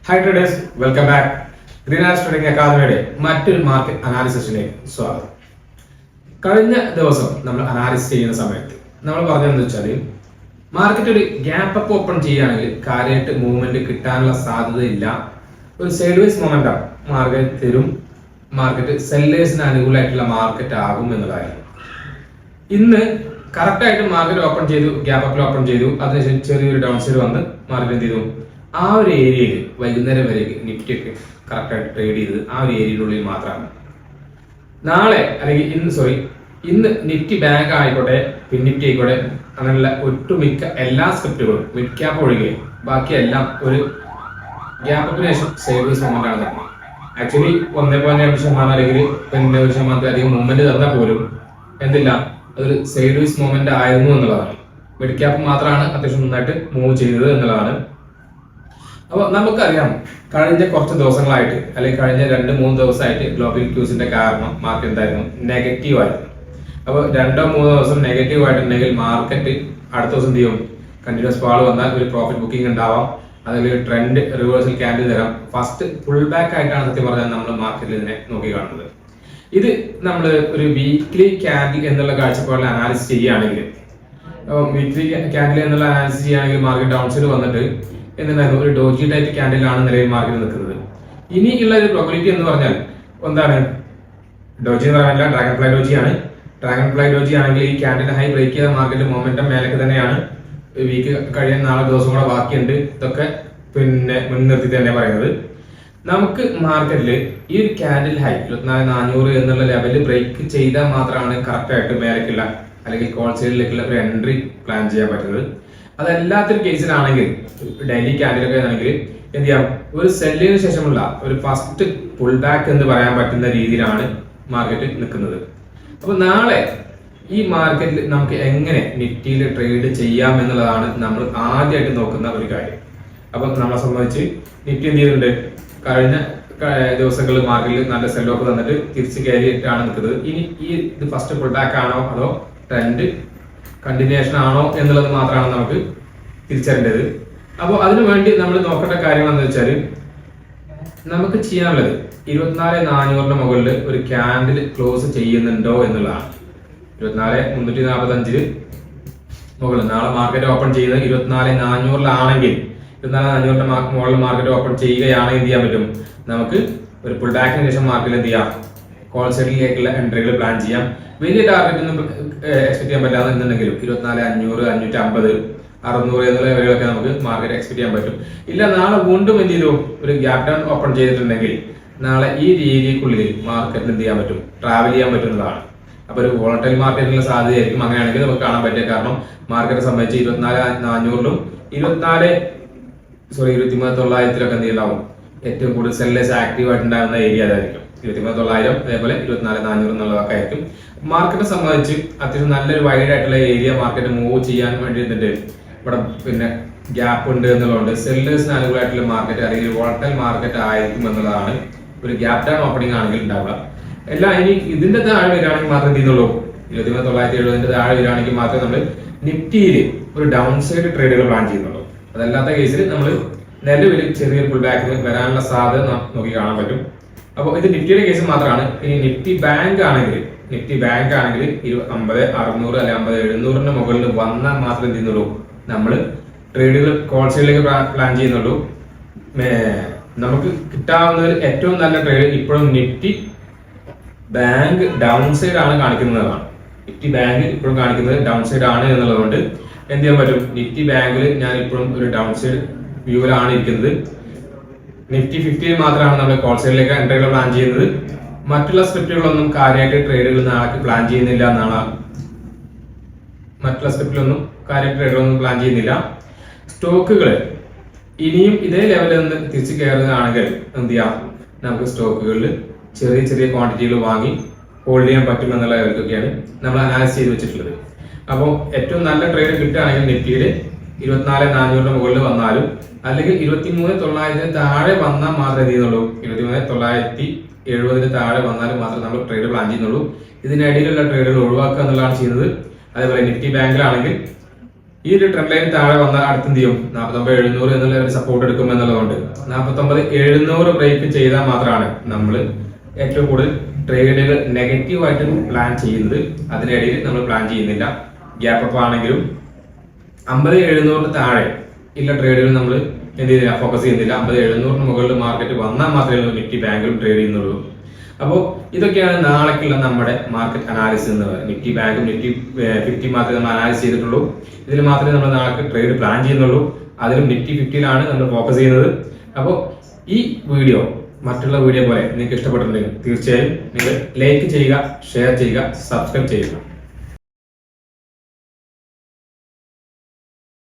Hi traders, welcome back. Green arts trading അക്കാദമിയുടെ മറ്റൊരു market അനാലിസിസിലേക്ക് സ്വാഗതം. കഴിഞ്ഞ ദിവസം നമ്മൾ അനാലിസിസ് ചെയ്യുന്ന സമയത്ത് നമ്മൾ പറഞ്ഞതെന്ന് വെച്ചാൽ മാർക്കറ്റ് ഒരു ഗ്യാപ്പ് അപ്പ് ഓപ്പൺ ചെയ്യുകയാണെങ്കിൽ കാര്യമായിട്ട് മൂവ്മെന്റ് കിട്ടാനുള്ള സാധ്യതയില്ല. ഒരു സൈഡ് വൈസ് മൊമെന്റം മാർക്കറ്റ് തരും. മാർക്കറ്റ് സെല്ലേഴ്സിന് അനുകൂലമായിട്ടുള്ള മാർക്കറ്റ് ആകും എന്നതായിരുന്നു. ഇന്ന് കറക്റ്റായിട്ട് മാർക്കറ്റ് ഓപ്പൺ ചെയ്തു, ഗ്യാപ്പ് അപ്പിൽ ഓപ്പൺ ചെയ്തു. അതിനുശേഷം ചെറിയൊരു ഡൗൺ സൈഡ് വന്ന് മാർക്കറ്റ് എന്ത് ചെയ്തു, ആ ഒരു ഏരിയയിൽ വൈകുന്നേരം വരെ നിഫ്റ്റി ഒക്കെ കറക്റ്റായിട്ട് ട്രേഡ് ചെയ്തത് ആ ഒരു ഏരിയയിലുള്ളിൽ മാത്രമാണ്. നാളെ അല്ലെങ്കിൽ ഇന്ന് നിഫ്റ്റി ബാങ്ക് ആയിക്കോട്ടെ, പിൻ നിഫ്റ്റി ആയിക്കോട്ടെ, അങ്ങനെയുള്ള ഒട്ടുമിക്ക എല്ലാ സ്ക്രിപ്റ്റുകളും മിഡ് ക്യാപ്പ് ഒഴികെ ബാക്കിയെല്ലാം ഒരു ഗ്യാപ്പിന് ശേഷം സൈഡ് വൈസ് മൊമെന്റ് ആണ് തന്നെ. ആക്ച്വലി 1.2% അല്ലെങ്കിൽ 1% അധികം മൂവ്മെന്റ് തന്നാൽ പോലും എന്തില്ല, അതൊരു സൈഡ് വൈസ് മൂവ്മെന്റ് ആയിരുന്നു എന്നുള്ളതാണ്. മിഡ് ക്യാപ്പ് മാത്രമാണ് അത്യാവശ്യം നന്നായിട്ട് മൂവ് ചെയ്തത് എന്നുള്ളതാണ്. അപ്പോൾ നമുക്കറിയാം, കഴിഞ്ഞ കുറച്ച് ദിവസങ്ങളായിട്ട് അല്ലെങ്കിൽ കഴിഞ്ഞ 2-3 ദിവസമായിട്ട് ഗ്ലോബൽ ക്യൂസിന്റെ കാരണം മാർക്കറ്റ് എന്തായിരുന്നു, നെഗറ്റീവ് ആയിരുന്നു. അപ്പോൾ 2-3 ദിവസം നെഗറ്റീവ് ആയിട്ടുണ്ടെങ്കിൽ മാർക്കറ്റ് അടുത്ത ദിവസം എന്ത് ചെയ്യും, കണ്ടിന്യൂസ് ഫാൾ വന്നാൽ ഒരു പ്രോഫിറ്റ് ബുക്കിംഗ് ഉണ്ടാവാം, അതിൽ ട്രെൻഡ് റിവേഴ്സൽ ക്യാൻഡിൽ തരാം. ഫസ്റ്റ് പുൾ ബാക്ക് ആയിട്ടാണ് സത്യം പറഞ്ഞാൽ നമ്മൾ മാർക്കറ്റിൽ ഇതിനെ നോക്കി കാണുന്നത്. ഇത് നമ്മൾ ഒരു വീക്ക്ലി ക്യാൻഡിൽ എന്നുള്ള കാഴ്ചപ്പാടിൽ അനാലിസിസ് ചെയ്യുകയാണെങ്കിൽ, വീക്ക്ലി ക്യാൻഡിൽ എന്നുള്ള അനാലിസിസ് ചെയ്യുകയാണെങ്കിൽ മാർക്കറ്റ് ഡൗൺ സൈഡ് വന്നിട്ട് എന്തായിരുന്നു, ഒരു ഡോജി ടൈപ്പ് ക്യാൻഡിലാണ് നിലവിൽ മാർക്കറ്റ് നിൽക്കുന്നത്. ഇനിയുള്ള ഒരു പ്രോബിലിറ്റി എന്ന് പറഞ്ഞാൽ എന്താണ്, ഡോജി എന്ന് പറയാനില്ല, ഡ്രാഗൺ ഫ്ലൈ ഡോജി ആണ്. ഡ്രാഗൺ ഫ്ലൈ ഡോജി ആണെങ്കിൽ ഈ ക്യാൻഡിൽ ഹൈ ബ്രേക്ക് ചെയ്ത മാർക്കറ്റ് മൊമെന്റം മേലേക്ക് തന്നെയാണ്. വീക്ക് കഴിയാൻ നാളെ ദിവസം കൂടെ ബാക്കിയുണ്ട്. ഇതൊക്കെ മുൻനിർത്തി തന്നെ പറയുന്നത്. നമുക്ക് മാർക്കറ്റിൽ ഈ ഒരു ക്യാൻഡിൽ ഹൈ 24,400 എന്നുള്ള ലെവലിൽ ബ്രേക്ക് ചെയ്താൽ മാത്രമാണ് കറക്റ്റ് ആയിട്ട് മേലേക്കുള്ള അല്ലെങ്കിൽ കോൾ സൈഡിലേക്കുള്ള ഒരു എൻട്രി പ്ലാൻ ചെയ്യാൻ പറ്റുന്നത്. അതല്ലാത്തൊരു കേസിലാണെങ്കിൽ, ഡെയിലി ക്യാൻഡിലൊക്കെ ആണെങ്കിൽ എന്ത് ചെയ്യാം, ഒരു സെല്ലിന് ശേഷമുള്ള ഒരു ഫസ്റ്റ് പുൾ ബാക്ക് എന്ന് പറയാൻ പറ്റുന്ന രീതിയിലാണ് മാർക്കറ്റ് നിൽക്കുന്നത്. അപ്പൊ നാളെ ഈ മാർക്കറ്റിൽ നമുക്ക് എങ്ങനെ നിഫ്റ്റിയിൽ ട്രേഡ് ചെയ്യാം എന്നുള്ളതാണ് നമ്മൾ ആദ്യമായിട്ട് നോക്കുന്ന ഒരു കാര്യം. അപ്പൊ നമ്മളെ സംബന്ധിച്ച് നിഫ്റ്റി എന്ത് ചെയ്യുന്നുണ്ട്, കഴിഞ്ഞ ദിവസങ്ങളിൽ മാർക്കറ്റിൽ നല്ല സെൽ ഓഫ് തന്നിട്ട് തിരിച്ച് കയറിയിട്ടാണ് നിൽക്കുന്നത്. ഇനി ഇത് ഫസ്റ്റ് പുൾ ബാക്ക് ആണോ അതോ ട്രെൻഡ് കണ്ടിന്യൂഷൻ ആണോ എന്നുള്ളത് മാത്രമാണ് നമുക്ക് തിരിച്ചറിയേണ്ടത്. അപ്പോൾ അതിനു വേണ്ടി നമ്മൾ നോക്കേണ്ട കാര്യങ്ങൾ എന്ന് വെച്ചാൽ, നമുക്ക് ചെയ്യാനുള്ളത് 24,400 മുകളിൽ ഒരു ക്യാൻഡിൽ ക്ലോസ് ചെയ്യുന്നുണ്ടോ എന്നുള്ളതാണ്. 24,345 മുകളിൽ നാളെ മാർക്കറ്റ് ഓപ്പൺ ചെയ്യുന്നത് 24,400 24,400 മുകളിൽ മാർക്കറ്റ് ഓപ്പൺ ചെയ്യുകയാണെങ്കിൽ എന്ത് ചെയ്യാൻ പറ്റും, നമുക്ക് ഒരു പുൾ ബാക്കിന് ശേഷം മാർക്കറ്റിൽ എന്ത് ചെയ്യാം, കോൾ സൈഡിലേക്കുള്ള എൻട്രികൾ പ്ലാൻ ചെയ്യാം. വലിയ ടാർഗറ്റ് ഒന്നും എക്സ്പെക്ട് ചെയ്യാൻ പറ്റാതെ എന്നുണ്ടെങ്കിലും 24,500, 550, 600 എന്നുള്ള ലെവലുകളൊക്കെ നമുക്ക് മാർക്കറ്റ് എക്സ്പെക്ട് ചെയ്യാൻ പറ്റും. ഇല്ല, നാളെ വീണ്ടും എന്ത് ചെയ്തു, ഒരു ഗ്യാപ് ഡൗൺ ഓപ്പൺ ചെയ്തിട്ടുണ്ടെങ്കിൽ നാളെ ഈ രീതിക്കുള്ളിൽ മാർക്കറ്റിന് എന്ത് ചെയ്യാൻ പറ്റും, ട്രാവൽ ചെയ്യാൻ പറ്റുന്നതാണ്. അപ്പൊ ഒരു വോളറ്റൈൽ മാർക്കറ്റിനുള്ള സാധ്യതയായിരിക്കും. അങ്ങനെയാണെങ്കിൽ നമുക്ക് കാണാൻ പറ്റിയ കാരണം മാർക്കറ്റ് സംബന്ധിച്ച് 24,400-ലും 23,900 എന്ത് ഉണ്ടാവും, ഏറ്റവും കൂടുതൽ സെല്ലേഴ്സ് ആക്റ്റീവ് ആയിട്ടുണ്ടാകുന്ന ഏരിയ അതായിരിക്കും. 23,900 അതേപോലെ 24,400 എന്നുള്ളതൊക്കെ ആയിരിക്കും. മാർക്കറ്റിനെ സംബന്ധിച്ച് അത്യാവശ്യം നല്ലൊരു വൈഡ് ആയിട്ടുള്ള ഏരിയ മാർക്കറ്റ് മൂവ് ചെയ്യാൻ വേണ്ടി ഇവിടെ ഗ്യാപ്പ് ഉണ്ട് എന്നുള്ളതുകൊണ്ട് സെല്ലേഴ്സിന് അനുകൂലമായിട്ടുള്ള മാർക്കറ്റ് അല്ലെങ്കിൽ വോളറ്റൈൽ മാർക്കറ്റ് ആയിരിക്കും എന്നുള്ളതാണ് ഒരു ഗ്യാപ് ഡൗൺ ഓപ്പണിംഗ് ആണെങ്കിൽ ഉണ്ടാവുക. എല്ലാം ഇനി ഇതിന്റെ താഴെ വരികയാണെങ്കിൽ മാത്രമേ എന്ത് ചെയ്യുന്നുള്ളൂ, 23,970 താഴെ വരികയാണെങ്കിൽ മാത്രമേ നമ്മൾ നിഫ്റ്റിയിൽ ഒരു ഡൗൺ സൈഡ് ട്രേഡുകൾ പ്ലാൻ ചെയ്യുന്നുള്ളൂ. അതല്ലാത്ത കേസിൽ നമ്മൾ നിലവിൽ ചെറിയൊരു പുൾ ബാക്കിന് വരാനുള്ള സാധ്യത നോക്കി കാണാൻ പറ്റും. അപ്പോൾ ഇത് നിഫ്റ്റിയുടെ കേസ് മാത്രമാണ്. ഇനി നിഫ്റ്റി ബാങ്ക് ആണെങ്കിൽ 50,600 അല്ലെങ്കിൽ 50,700 മുകളിൽ വന്നാൽ മാത്രമേ എന്ത് ചെയ്യുന്നുള്ളൂ, നമ്മൾ ട്രേഡുകൾ കോൾ സൈഡിലേക്ക് പ്ലാൻ ചെയ്യുന്നുള്ളൂ. നമുക്ക് കിട്ടാവുന്നതിൽ ഏറ്റവും നല്ല ട്രേഡ് ഇപ്പോഴും നിഫ്റ്റി ബാങ്ക് ഡൗൺ സൈഡ് ആണ് കാണിക്കുന്നതാണ്. നിഫ്റ്റി ബാങ്ക് ഇപ്പോഴും കാണിക്കുന്നത് ഡൗൺ സൈഡ് ആണ് എന്നുള്ളതുകൊണ്ട് എന്ത് ചെയ്യാൻ പറ്റും, നിഫ്റ്റി ബാങ്കിൽ ഞാൻ ഇപ്പോഴും ഒരു ഡൗൺ സൈഡ് വ്യൂവിലാണ് ഇരിക്കുന്നത്. നിഫ്റ്റി 50 മാത്രമാണ് നമ്മൾ കോൾ സൈഡിലേക്ക് എൻട്രികൾ പ്ലാൻ ചെയ്യുന്നത്. മറ്റുള്ള സ്ക്രിപ്റ്റുകളൊന്നും കാര്യമായിട്ട് ട്രേഡുകൾ നാളെ പ്ലാൻ ചെയ്യുന്നില്ല പ്ലാൻ ചെയ്യുന്നില്ല. സ്റ്റോക്കുകൾ ഇനിയും ഇതേ ലെവലിൽ നിന്ന് തിരിച്ചു കയറുകയാണെങ്കിൽ എന്ത് ചെയ്യാം, നമുക്ക് സ്റ്റോക്കുകളിൽ ചെറിയ ചെറിയ ക്വാണ്ടിറ്റികൾ വാങ്ങി ഹോൾഡ് ചെയ്യാൻ പറ്റുമെന്നുള്ള ലെവലിലൊക്കെയാണ് നമ്മൾ അനാലിസിസ് ചെയ്ത് വെച്ചിട്ടുള്ളത്. അപ്പോൾ ഏറ്റവും നല്ല ട്രേഡ് കിട്ടുകയാണെങ്കിൽ നിഫ്റ്റിയിൽ 24,400 മുകളിൽ വന്നാലും അല്ലെങ്കിൽ 23,900 താഴെ വന്നാൽ മാത്രമേ എന്ത് ചെയ്യുന്നുള്ളൂ, 23,970 താഴെ വന്നാലും മാത്രമേ നമ്മൾ ട്രേഡ് പ്ലാൻ ചെയ്യുന്നുള്ളൂ. ഇതിനിടയിലുള്ള ട്രേഡുകൾ ഒഴിവാക്കുക എന്നുള്ളതാണ് ചെയ്യുന്നത്. അതേപോലെ നിഫ്റ്റി ബാങ്കിലാണെങ്കിൽ ഈ ഒരു ട്രെൻഡ് ലൈൻ താഴെ വന്ന അടുത്ത് എന്ത് ചെയ്യും 49,700 എന്നുള്ള ഒരു സപ്പോർട്ട് എടുക്കും എന്നുള്ളതുകൊണ്ട് 49,700 ബ്രേക്ക് ചെയ്താൽ മാത്രമാണ് നമ്മൾ ഏറ്റവും കൂടുതൽ ട്രേഡുകൾ നെഗറ്റീവായിട്ട് പ്ലാൻ ചെയ്യുന്നത്. അതിനിടയിൽ നമ്മൾ പ്ലാൻ ചെയ്യുന്നില്ല. ഗ്യാപ്പ് അപ്പ് ആണെങ്കിലും 50,700 താഴെ ഇല്ല ട്രേഡുകൾ നമ്മൾ എന്ത് ചെയ്യുന്നില്ല, ഫോക്കസ് ചെയ്യുന്നില്ല. 50,700 മുകളിൽ മാർക്കറ്റ് വന്നാൽ മാത്രമേ നിഫ്റ്റി ബാങ്കിലും ട്രേഡ് ചെയ്യുന്നുള്ളൂ. അപ്പോൾ ഇതൊക്കെയാണ് നാളേക്കുള്ള നമ്മുടെ മാർക്കറ്റ് അനാലിസിസ് എന്ന് പറയുന്നത്. നിഫ്റ്റി ബാങ്കും നിഫ്റ്റി 50 മാത്രമേ നമ്മൾ അനാലിസ് ചെയ്തിട്ടുള്ളൂ. ഇതിൽ മാത്രമേ നമ്മൾ നാളെ ട്രേഡ് പ്ലാൻ ചെയ്യുന്നുള്ളൂ. അതിലും നിഫ്റ്റി 50യിലാണ് നമ്മൾ ഫോക്കസ് ചെയ്യുന്നത്. അപ്പോൾ ഈ വീഡിയോ മറ്റുള്ള വീഡിയോ പോലെ നിങ്ങൾക്ക് ഇഷ്ടപ്പെട്ടിട്ടുണ്ടെങ്കിൽ തീർച്ചയായും നിങ്ങൾ ലൈക്ക് ചെയ്യുക, ഷെയർ ചെയ്യുക, സബ്സ്ക്രൈബ് ചെയ്യുക.